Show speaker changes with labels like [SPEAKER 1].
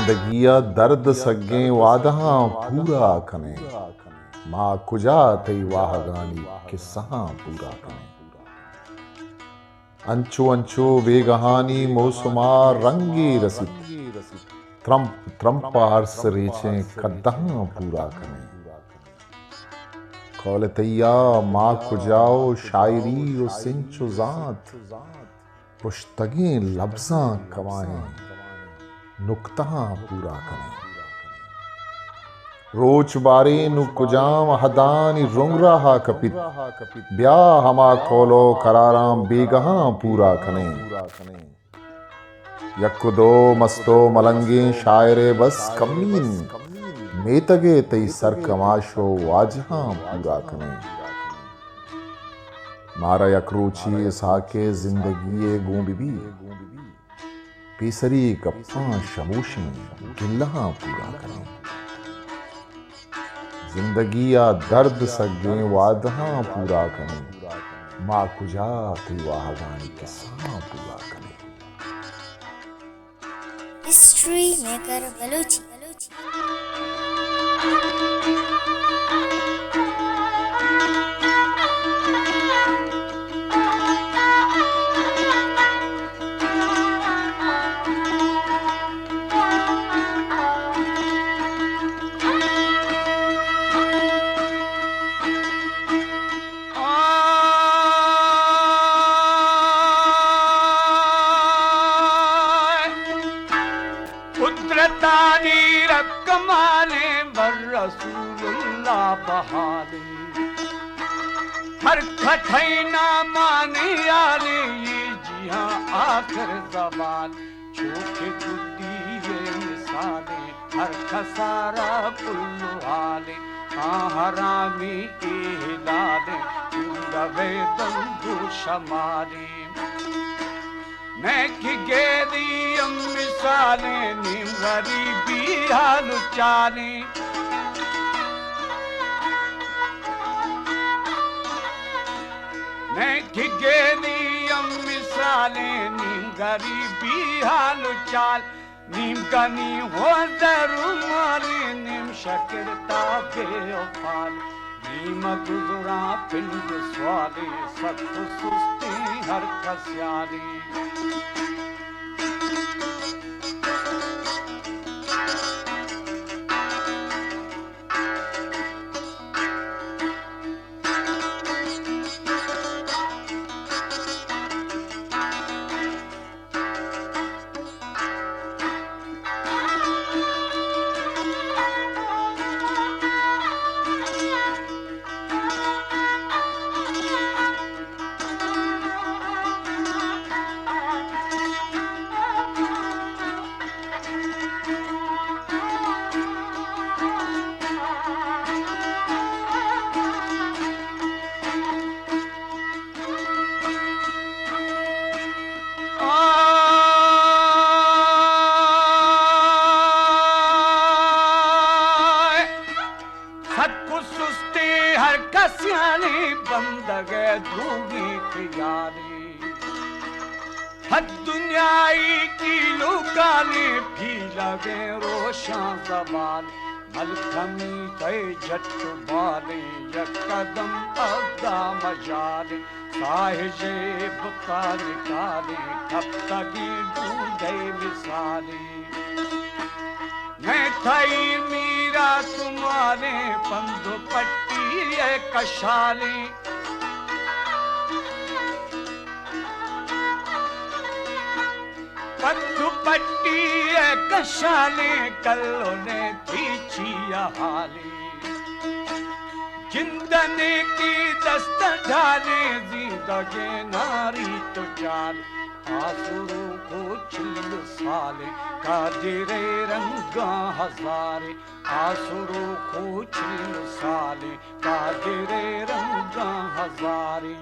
[SPEAKER 1] जिंदगिया दर्द सगे वादहा पूरा कने मां कुजा तई वाहगानी किस्सा पूरा कने अंचो अंचो बेगहानी मौसमा रंगी रसित त्रंप त्रंपार सरेचे कद्दहा पूरा कने कौलतैया मां कुजाओ शायरी ओ सिंचो जात पुश्तगे लफ्जा कवाएं नुक्ता पूरा करें रोच बारे नु कुजाम हदानी रुंगरा हा कपित ब्या हमा कोलो कराराम बेगहा पूरा करें यकुदो मस्तो मलंगे शायरे बस कमीन मेतगे तई सर कमाशो वाजहा पूरा करें मारा यकरूची साके जिंदगी गूंबी पेसरी गप्पा शमूशी गिल्ला पूरा करें जिंदगिया दर्द सगे वादहा पूरा करें मां कुजा ती वाहगानी किस्सा पूरा करें।
[SPEAKER 2] हिस्ट्री मेकर बलूची
[SPEAKER 3] कमाने बर रसूलुल्लाह बहाले हर खठैना माने आले ये जिहां आखिर जबान चोखे गुद्दी ये मिसाले हर खसारा पुल्लु हाले हरामी इलाले उंदवे दंदु शमाले मैं की गेदी मिसाले नीम गरीबी हाल चाले मैं की गेदी मिसाले नीम गरीबी हाल चाल नीम गनी हो दरू मारे नीम शकिरता बेवफाल नीम गुजरा पिंड स्वाले सत सुस्ती हर कस्याली बंदगे धूगी खियाली हद दुनियाई की लुकाली भी लगे रोशन जबान मलखमी थे जट बाले यकदम अदा मजाले साहिजे बुका निकाले कब तकी ढूंढे मिसाली मैं थई मीरा तुम्हारे पंधु पट्टी कशाले पंधु पट्टी कशाले कल्लो ने थी छिया हाली जिंदने की दस्त ढाले जिंदगी नारी तो चाल आसुरों को छिल साले कादिरे रंगा हजारे आसुरों को छिल साले कादिरे रंगा हजारे